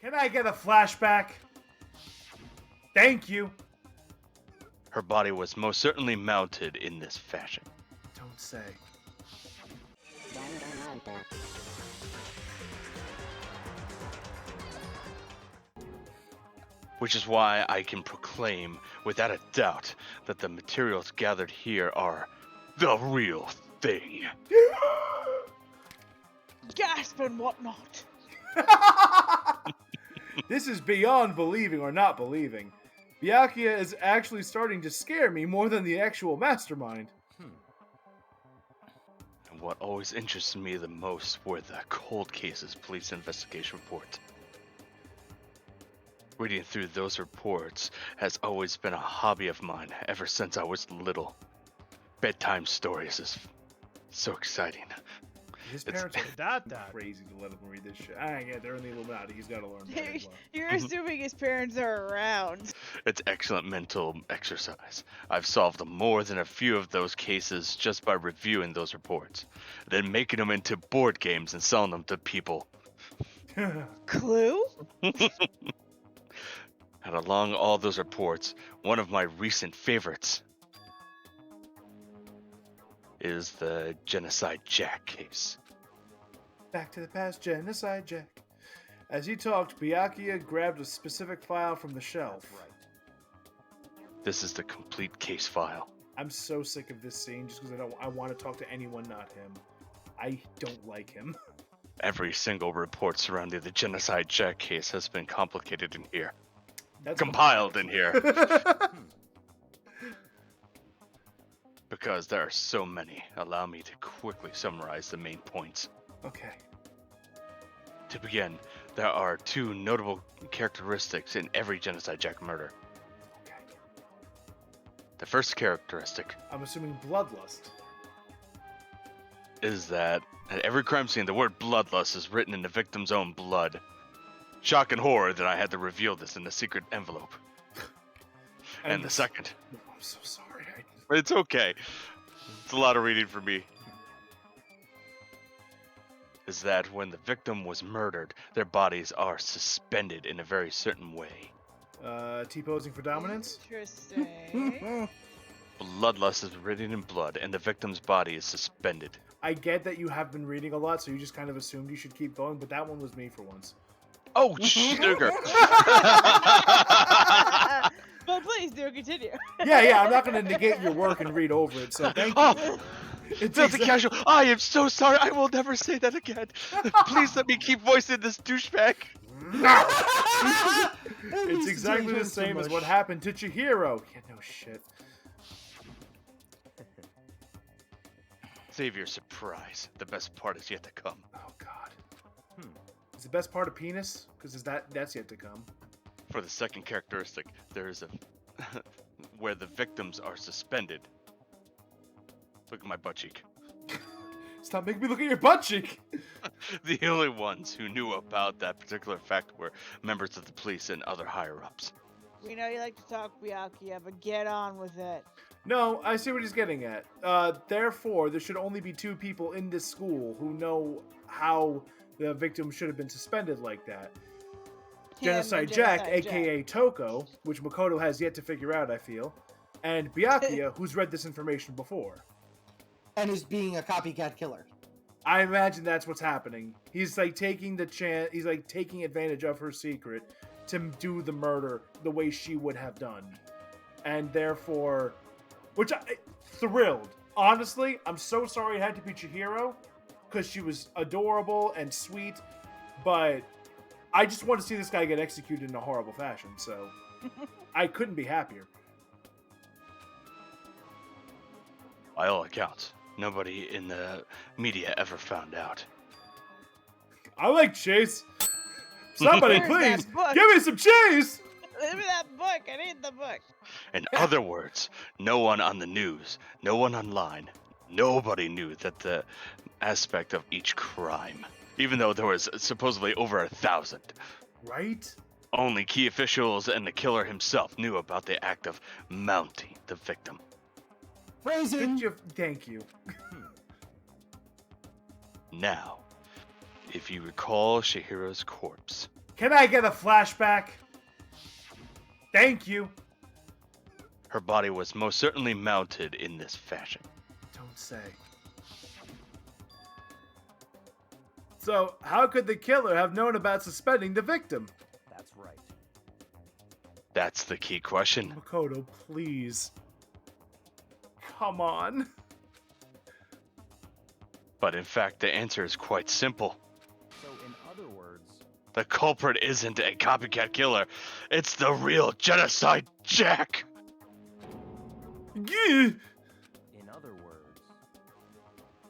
Can I get a flashback? Thank you. Her body was most certainly mounted in this fashion. Don't say. Which is why I can proclaim without a doubt that the materials gathered here are the real thing. Gasp and whatnot. This is beyond believing or not believing. Byakuya is actually starting to scare me more than the actual mastermind. And what always interested me the most were the cold cases police investigation report. Reading through those reports has always been a hobby of mine ever since I was little. Bedtime stories is so exciting. His parents are crazy to let him read this shit. Yeah, they're in the Illuminati. He's got to learn better as well. You're assuming his parents are around. It's excellent mental exercise. I've solved more than a few of those cases just by reviewing those reports, then making them into board games and selling them to people. Clue? And along all those reports, one of my recent favorites is the Genocide Jack case. Back to the past, Genocide Jack. As he talked, Byakuya grabbed a specific file from the shelf. This is the complete case file. I'm so sick of this scene just because I want to talk to anyone not him. I don't like him. Every single report surrounding the Genocide Jack case has been complicated in here. That's compiled in here. Because there are so many, allow me to quickly summarize the main points. Okay. To begin, there are two notable characteristics in every Genocide Jack murder. Okay. The first characteristic, I'm assuming bloodlust. is that at every crime scene, the word bloodlust is written in the victim's own blood. Shock and horror that I had to reveal this in a secret envelope. And the second... Oh, I'm so sorry. It's okay. It's a lot of reading for me. Is that when the victim was murdered, their bodies are suspended in a very certain way. T-posing for dominance? Interesting. Bloodlust is written in blood, and the victim's body is suspended. I get that you have been reading a lot, so you just kind of assumed you should keep going, but that one was me for once. Oh, sugar! But please do continue. Yeah, I'm not going to negate your work and read over it, so thank you. Oh, it's filthy casual. I am so sorry. I will never say that again. Please let me keep voicing this douchebag. It's exactly the same as what happened to Chihiro. Yeah, no shit. Save your surprise. The best part is yet to come. Oh god. Is the best part a penis? Because that's yet to come. For the second characteristic, there is a where the victims are suspended. Look at my butt cheek. Stop making me look at your butt cheek! The only ones who knew about that particular fact were members of the police and other higher-ups. We know you like to talk, Byakuya, but get on with it. No, I see what he's getting at. Therefore, there should only be 2 people in this school who know how the victim should have been suspended like that. Genocide Jack, aka Toko, which Makoto has yet to figure out, I feel, and Byakuya, who's read this information before. And is being a copycat killer. I imagine that's what's happening. He's like taking the chance, he's like taking advantage of her secret to do the murder the way she would have done. And therefore, which thrilled. Honestly, I'm so sorry it had to be Chihiro, because she was adorable and sweet, but I just want to see this guy get executed in a horrible fashion, so I couldn't be happier. By all accounts, nobody in the media ever found out. I like Chase. Somebody, please, give me some Chase! Give me that book. I need the book. In other words, no one on the news, no one online, nobody knew that the aspect of each crime. Even though there was supposedly over 1,000. Right? Only key officials and the killer himself knew about the act of mounting the victim. Phrasing! Thank you. Now, if you recall Chihiro's corpse, Can I get a flashback? Thank you. Her body was most certainly mounted in this fashion. Don't say. So, how could the killer have known about suspending the victim? That's right. That's the key question. Makoto, please. Come on. But in fact, the answer is quite simple. So in other words, The culprit isn't a copycat killer. It's the real Genocide Jack. Yeah. in other words,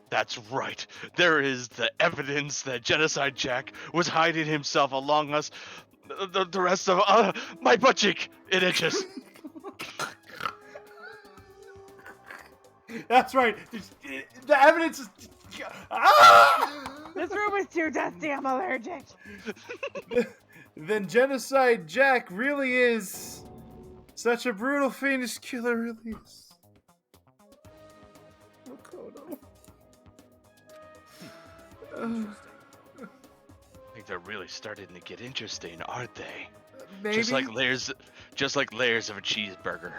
That's right. There is the evidence that Genocide Jack was hiding himself along us. The rest of my butt cheek. It itches. That's right. The evidence is. Ah! This room is too dusty. I'm allergic. Then Genocide Jack really is such a brutal, fiendish killer, really is. Makoto. I think they're really starting to get interesting, aren't they? Maybe Just like layers of a cheeseburger.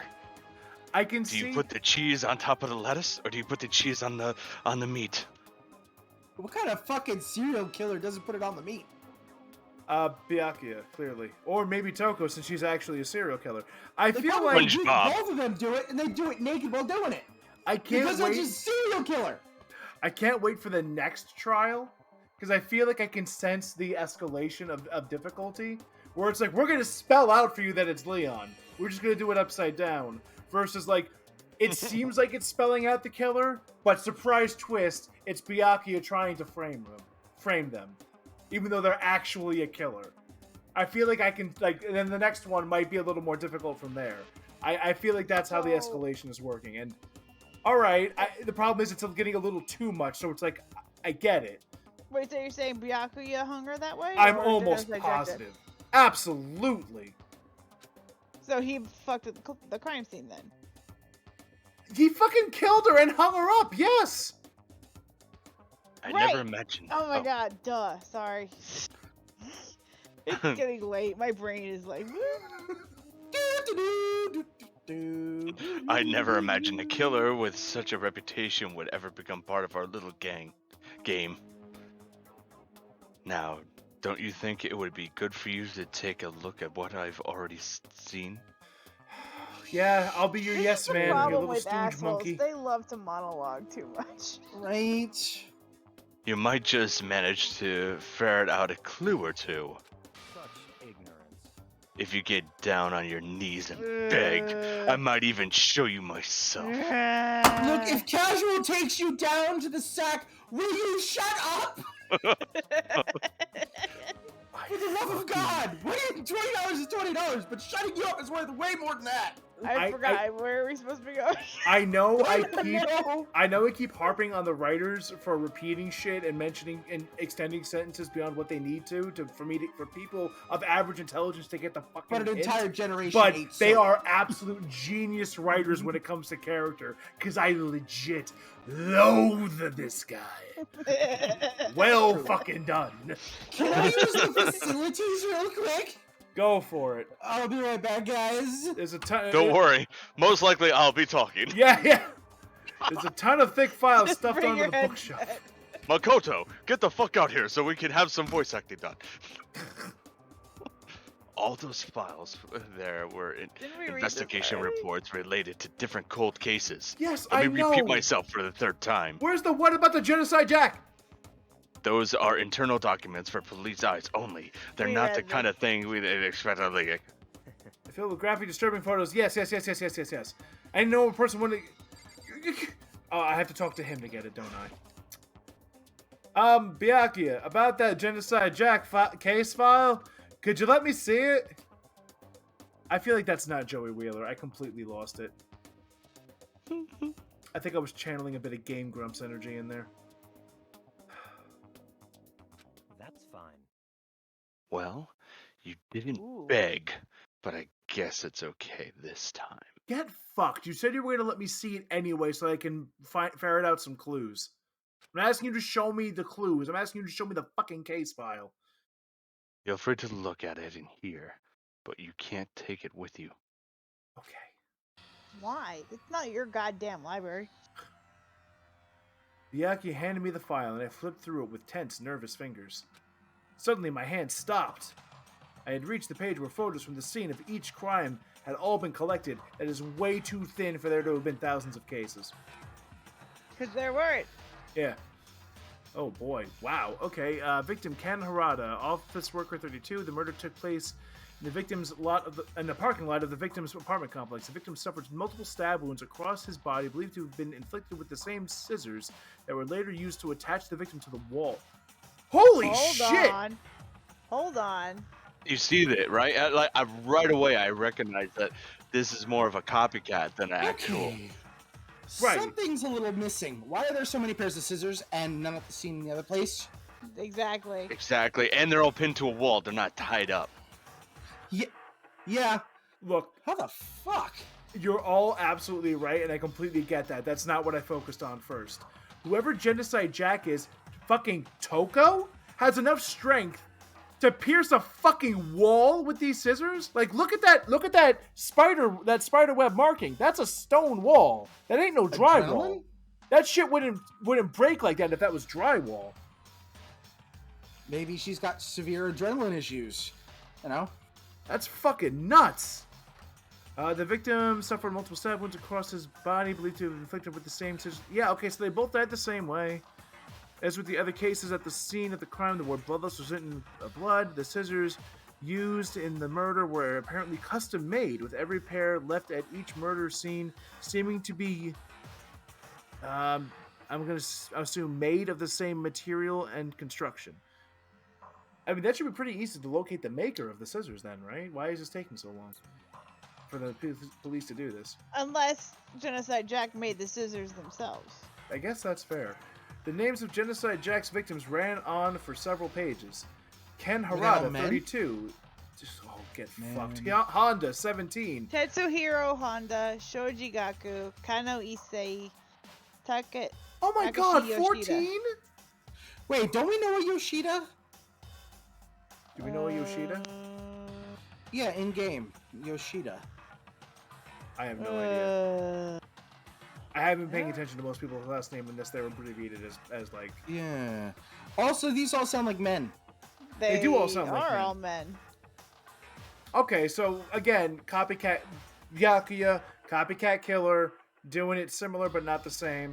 I can Do see. you put the cheese on top of the lettuce, or do you put the cheese on the meat? What kind of fucking serial killer doesn't put it on the meat? Byakuya, clearly, or maybe Toko, since she's actually a serial killer. I They feel probably like do- SpongeBob. both of them do it, and they do it naked while doing it. I can't Because they're wait. just serial killer. I can't wait for the next trial because I feel like I can sense the escalation of difficulty. Where it's like, we're gonna spell out for you that it's Leon. We're just gonna do it upside down. Versus like, it seems like it's spelling out the killer, but surprise twist, it's Byakuya trying to frame them, even though they're actually a killer. I feel like I can like, and then the next one might be a little more difficult from there. I feel like that's how the escalation is working. And all right, the problem is it's getting a little too much. So it's like, I get it. Wait, so you're saying Byakuya hung her that way? I'm or almost Genocide Jack did? positive. Absolutely. So he fucked with the crime scene then? He fucking killed her and hung her up. Yes. I Right. never imagined. Oh my god, duh. Sorry. It's getting late. My brain is like. I never imagined a killer with such a reputation would ever become part of our little game. Now, don't you think it would be good for you to take a look at what I've already seen? Yeah, I'll be your This yes is the man, you problem little with stooge assholes. monkey. They love to monologue too much. Right. You might just manage to ferret out a clue or two. such ignorance. If you get down on your knees and beg, I might even show you myself. Look, if Casual takes you down to the sack, will you shut up? For the love of God! $20 is $20, but shutting you up is worth way more than that. I forgot. Where are we supposed to be going? I know I No. keep harping on the writers for repeating shit and mentioning and extending sentences beyond what they need to for people of average intelligence to get the fucking But an hint. entire generation But hates they soap. are absolute genius writers when it comes to character, because I legit loathe this guy. Well fucking done. Can I use the facilities real quick? Go for it. I'll be right back, guys. There's a ton. Don't worry, most likely I'll be talking. Yeah. There's a ton of thick files stuffed Bring onto your the head bookshelf. back. Makoto, get the fuck out here so we can have some voice acting done. All those files there were Didn't we read this investigation already? reports related to different cold cases. Yes, Let I me know. repeat myself for the third time. Where's the one about the Genocide Jack? Those are internal documents for police eyes only. They're We not read the kind them. of thing we'd expect. Like, Filled with graphic, disturbing photos. Yes. I know a person wanted. Oh, I have to talk to him to get it, don't I? Byakuya, about that Genocide Jack case file, could you let me see it? I feel like that's not Joey Wheeler. I completely lost it. I think I was channeling a bit of Game Grumps energy in there. That's fine. well, you didn't Ooh. beg, but I guess it's okay this time. Get fucked. You said you were going to let me see it anyway so I can ferret out some clues. I'm not asking you to show me the clues. I'm asking you to show me the fucking case file. Feel free to look at it in here, but you can't take it with you. Okay. Why? It's not your goddamn library. Byakuya handed me the file, and I flipped through it with tense, nervous fingers. Suddenly, my hand stopped. I had reached the page where photos from the scene of each crime had all been collected. That is way too thin for there to have been thousands of cases. Because there weren't. Yeah. Oh boy. Wow. Okay. Victim Ken Harada, office worker 32. The murder took place in the parking lot of the victim's apartment complex. The victim suffered multiple stab wounds across his body, believed to have been inflicted with the same scissors that were later used to attach the victim to the wall. Holy shit! Hold on. You see that, right? Right away, I recognize that this is more of a copycat than an actual. Okay. Right. Something's a little missing. Why are there so many pairs of scissors and none at the scene in the other place? Exactly. Exactly, and they're all pinned to a wall. They're not tied up. Yeah. Look, How the fuck? you're all absolutely right, and I completely get that. That's not what I focused on first. Whoever Genocide Jack is, fucking Toko, has enough strength to pierce a fucking wall with these scissors? Like, look at that spider web marking. That's a stone wall. That ain't no drywall. Adrenaline? That shit wouldn't break like that if that was drywall. Maybe she's got severe adrenaline issues. You know? That's fucking nuts. The victim suffered multiple stab wounds across his body, believed to have been inflicted with the same scissors. Yeah, okay, so they both died the same way. As with the other cases at the scene of the crime, the word bloodlust was written in blood. The scissors used in the murder were apparently custom made, with every pair left at each murder scene seeming to be, I'm going to assume, made of the same material and construction. I mean, that should be pretty easy to locate the maker of the scissors then, right? Why is this taking so long for the police to do this? Unless Genocide Jack made the scissors themselves. I guess that's fair. The names of Genocide Jack's victims ran on for several pages. Ken Without Harada, men? 32. Get Man. fucked. Honda, 17. Tetsuhiro Honda, Shoji Gaku, Kano Issei, Oh my Takashi god, Yoshida. 14? Wait, don't we know a Yoshida? Do we know a Yoshida? Yeah, in game. Yoshida. I have no idea. I haven't been paying yeah. attention to most people's last name unless they're abbreviated as like... Yeah. Also, these all sound like men. They do all sound like are men. all men. Okay, so again, copycat Byakuya, copycat killer, doing it similar but not the same.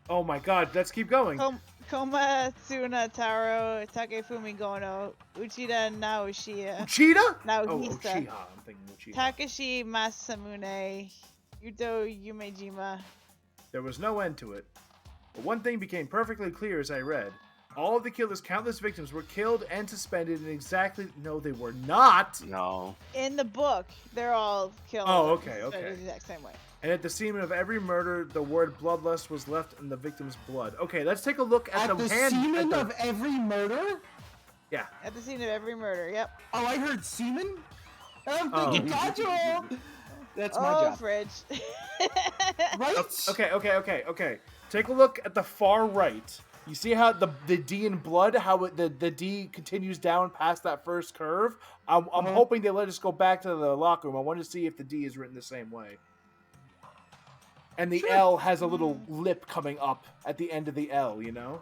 Oh my god, let's keep going. Koma Tsuna Taro, Takefumi Gono, Uchida Naoshia, Uchida? Oh, Naohisa, Uchiha. I'm thinking Uchiha. Takashi Masamune, Yuto Yumejima. There was no end to it. But one thing became perfectly clear as I read. All of the killer's countless victims were killed and suspended in exactly... No, they were not! No. In the book, they're all killed. Oh, okay, The okay. exact same way. And at the scene of every murder, the word bloodlust was left in the victim's blood. Okay, let's take a look at At the hand... semen at of every murder? Yeah. At the scene of every murder, yep. Oh, I heard semen? I'm Oh. thinking casual! That's my Oh, job. Fridge. Right? Okay. Take a look at the far right. You see how the D in blood, how the D continues down past that first curve? I'm hoping they let us go back to the locker room. I want to see if the D is written the same way. And the L has a little lip coming up at the end of the L, you know?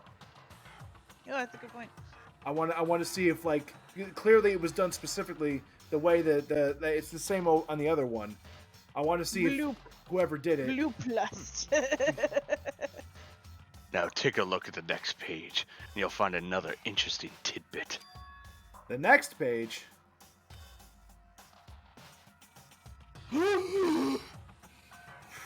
Oh, that's a good point. I want to see if, like, clearly it was done specifically the way that it's the same on the other one. I want to see if whoever did it. Blue plus. Now take a look at the next page, and you'll find another interesting tidbit. The next page.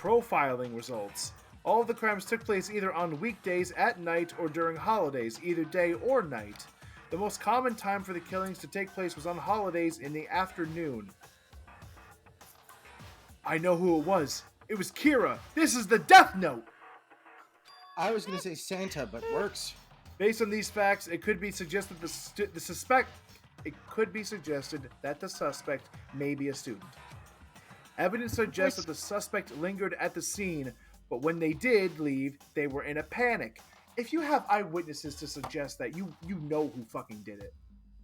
Profiling results. All of the crimes took place either on weekdays, at night, or during holidays, either day or night. The most common time for the killings to take place was on holidays in the afternoon. I know who it was. It was Kira. This is the Death Note. I was gonna say Santa, but works. Based on these facts, it could be suggested the suspect may be a student. Evidence suggests that the suspect lingered at the scene, but when they did leave, they were in a panic. If you have eyewitnesses to suggest that, you know who fucking did it.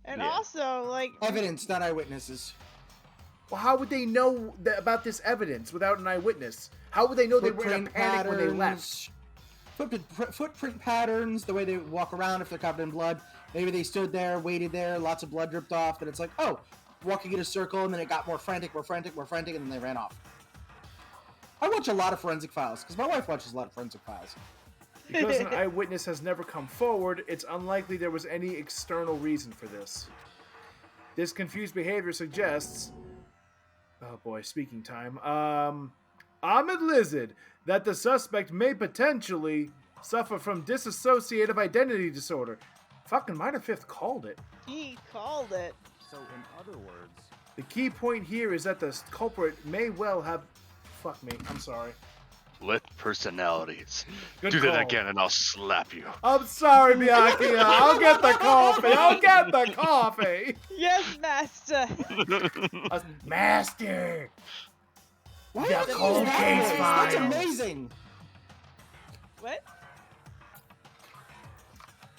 And Yeah. also, like, Evidence, not eyewitnesses. Well, how would they know about this evidence without an eyewitness? How would they know they were in a panic when they left? Footprint patterns, the way they walk around if they're covered in blood. Maybe they stood there, waited there, lots of blood dripped off, then it's like, oh, walking in a circle, and then it got more frantic, and then they ran off. I watch a lot of forensic files, because my wife watches a lot of forensic files. Because an eyewitness has never come forward, it's unlikely there was any external reason for this. This confused behavior suggests... Oh boy, speaking time. Ahmed Lizard, that the suspect may potentially suffer from dissociative identity disorder. Fucking Minor Fifth called it. he called it. So in other words, The key point here is that the culprit may well have... Fuck me, I'm sorry. Split personalities. Good Do call. that again and I'll slap you. I'm sorry, Miyaki. I'll get the coffee. I'll get the coffee. Yes, master. Master. Why The are they cold using that case voice? That's files. amazing. What?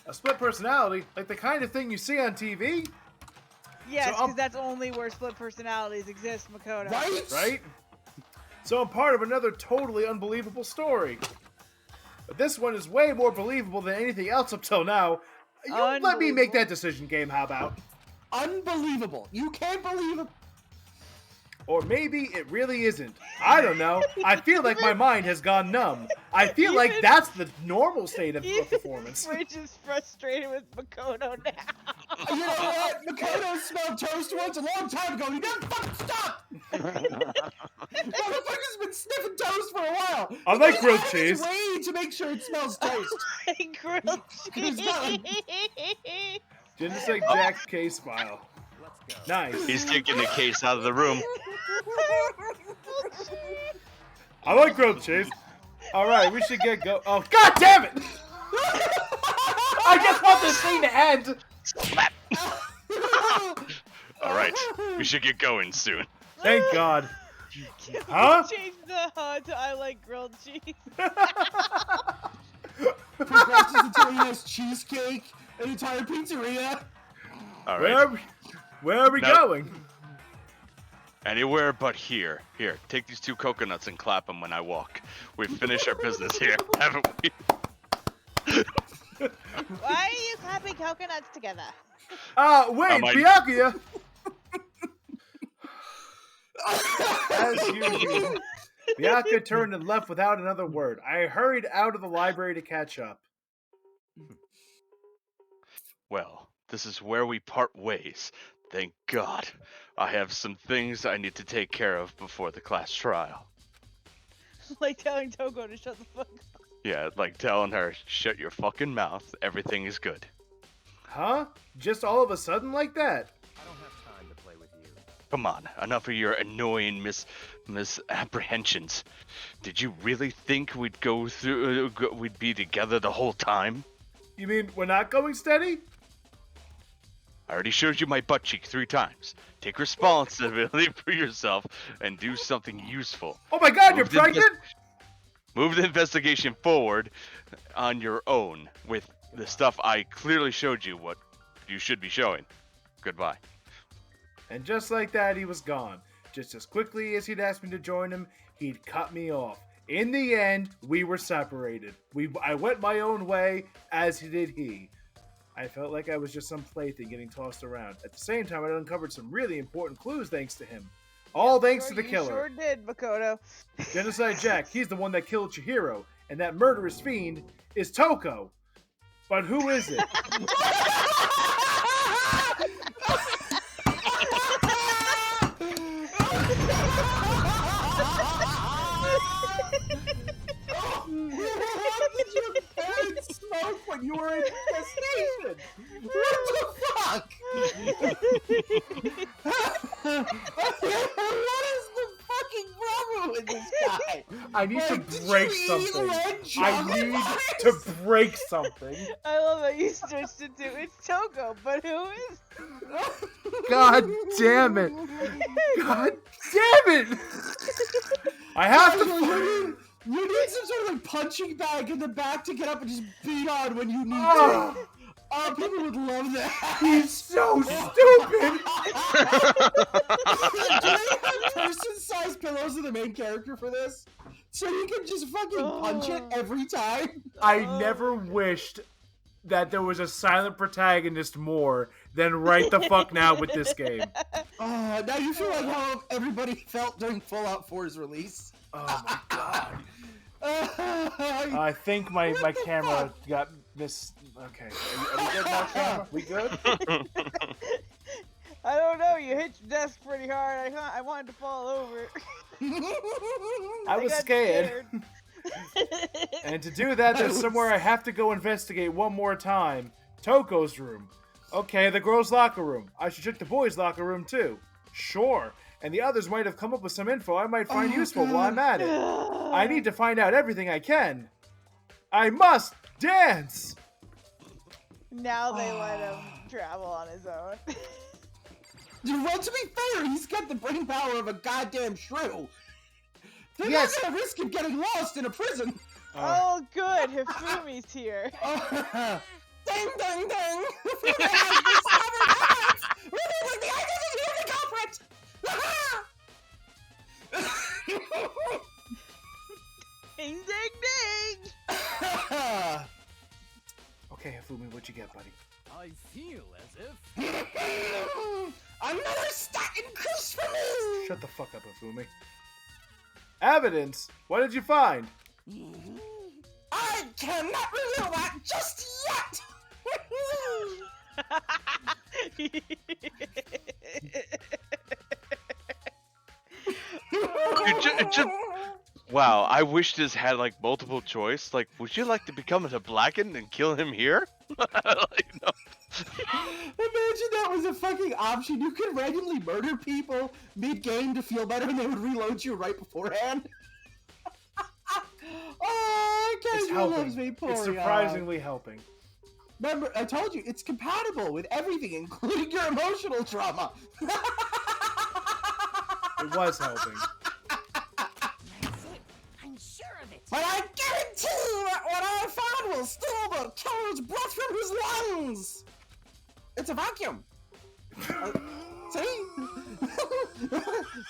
A split personality, like the kind of thing you see on TV, Yes, So, because that's only where split personalities exist, Makoto. Right? right? So I'm part of another totally unbelievable story. But this one is way more believable than anything else up till now. You let me make that decision, game, how about? Unbelievable. You can't believe it. Or maybe it really isn't. I don't know. I feel like my mind has gone numb. I feel like that's the normal state of performance. Fridge is frustrated with Makoto now. You know what? Makoto smelled toast once a long time ago. He never fucking stopped. Motherfucker's been sniffing toast for a while. I like grilled He's adding his cheese. way to make sure it smells toast. Grilled cheese. Genesect Jack case file. let's go. Nice. He's taking the case out of the room. I like grilled cheese. All right, we should get go. Oh, god damn it! I just want this scene to end. Slap. All right, we should get going soon. Thank God. Can Huh? we change the to I like grilled cheese? Progresses until he has cheesecake, an entire pizzeria. All right, Where are we No. going? anywhere but here. Here, take these 2 coconuts and clap them when I walk. We've finished our business here, haven't we? Why are you clapping coconuts together? Wait, my- Byakuya. As usual, Byakuya turned and left without another word. I hurried out of the library to catch up. Well, this is where we part ways. Thank God. I have some things I need to take care of before the class trial. Like telling Toko to shut the fuck up. Yeah, like telling her, shut your fucking mouth, everything is good. Huh? Just all of a sudden like that? I don't have time to play with you. Come on, enough of your annoying misapprehensions. Did you really think we'd we'd be together the whole time? You mean we're not going steady? I already showed you my butt cheek 3 times. Take responsibility for yourself and do something useful. Oh my God, you're Move the pregnant? Move the investigation forward on your own with the stuff I clearly showed you what you should be showing. Goodbye. And just like that, he was gone. Just as quickly as he'd asked me to join him, he'd cut me off. In the end, we were separated. I went my own way, as did he. I felt like I was just some plaything getting tossed around. At the same time, I'd uncovered some really important clues thanks to him. All thanks to the You killer. sure did, Makoto. Genocide Jack, he's the one that killed Chihiro, and that murderous fiend is Toko. But who is it? How did your parents smoke when you were in the station? What the fuck? What is the fucking problem with this guy? I need to Like, did break you eat something. red I chocolate need bars? to break something. I love how you switched it to it's Toko, but who is? God damn it. God damn it. I have to. You need some sort of like punching bag in the back to get up and just beat on when you need Oh. to. Oh, people would love that. He's so stupid. Do they have person-sized pillows of the main character for this? So you can just fucking punch it every time? I never wished that there was a silent protagonist more than right the fuck now with this game. Now you feel like how everybody felt during Fallout 4's release. Oh my god. I think my camera got mis... Okay. Are we good now, camera? We good? I don't know. You hit your desk pretty hard. I wanted to fall over. I was got scared. And to do that, there's somewhere I have to go investigate one more time. Toko's room. Okay, the girls' locker room. I should check the boys' locker room too. Sure. And the others might have come up with some info I might find useful while I'm at it. I need to find out everything I can. I must dance! Now they let him travel on his own. Well, to be fair, he's got the brain power of a goddamn shrew. They're Yes. not gonna risk him getting lost in a prison. Oh, good. Hifumi's here. Ding, ding, ding! Hifumi has discovered evidence! Revealing the identity of the culprit! Ding, ding, ding! Okay, Hifumi, what you get, buddy? I feel as if... Another stat increase for me! Shut the fuck up, Hifumi. Evidence? What did you find? I cannot reveal that just yet! Wow, I wish this had like multiple choice. Like, would you like to become a blackened and kill him here? Like, no. Imagine that was a fucking option. You could randomly murder people mid-game to feel better and they would reload you right beforehand. Oh, It's Casual loves helping. me, poor It's guy. surprisingly helping. Remember, I told you, it's compatible with everything, including your emotional trauma. It was helping. That's it. I'm sure of it. But I guarantee that what I found will steal the killer's breath from his lungs! It's a vacuum. See?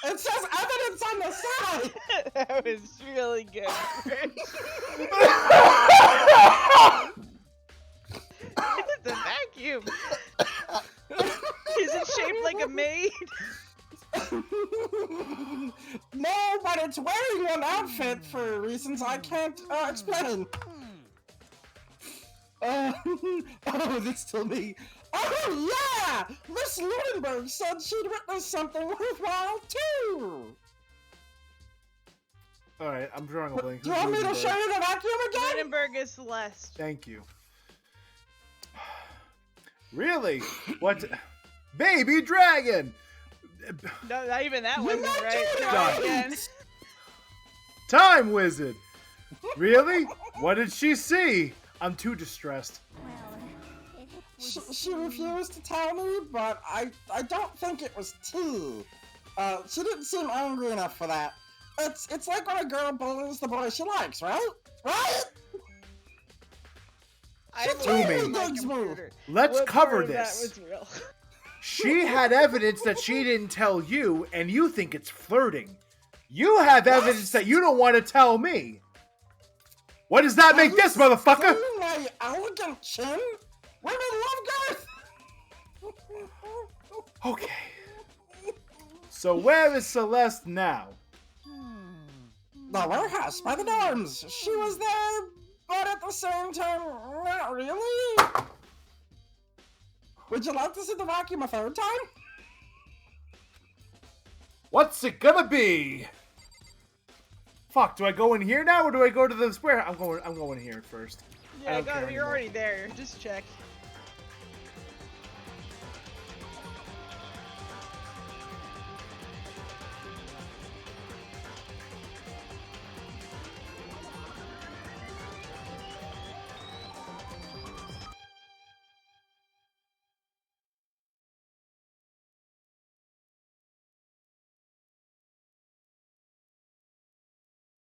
It says evidence on the side! That was really good. It's a vacuum. Is it shaped like a maid? No, but it's wearing an outfit for reasons I can't explain. Oh, this to me. Oh, yeah! Miss Lunenburg said she'd witnessed something worthwhile, too! Alright, I'm drawing a blank. Do you want me to show you the vacuum again? Hindenburg is Celeste. Thank you. Really? What? Baby dragon! No, not even that You're wasn't not right. doing it Try right. again. Time wizard! Really? What did she see? I'm too distressed. She refused to tell me, but I don't think it was tea. She didn't seem angry enough for that. It's like when a girl bullies the boy she likes, right? Right? I She believe totally my digs computer. Let's What cover part of this. That was real. She had evidence that she didn't tell you, and you think it's flirting. You have evidence that you don't want to tell me. What does that make this, motherfucker? See my elegant chin? Women love girth! Okay. So where is Celeste now? The warehouse by the dorms. She was there, but at the same time, not really. Would you like to see the vacuum a third time? What's it gonna be? Fuck, do I go in here now or do I go to the square? I'm going here first. I Yeah, don't care you're anymore. already there. Just check.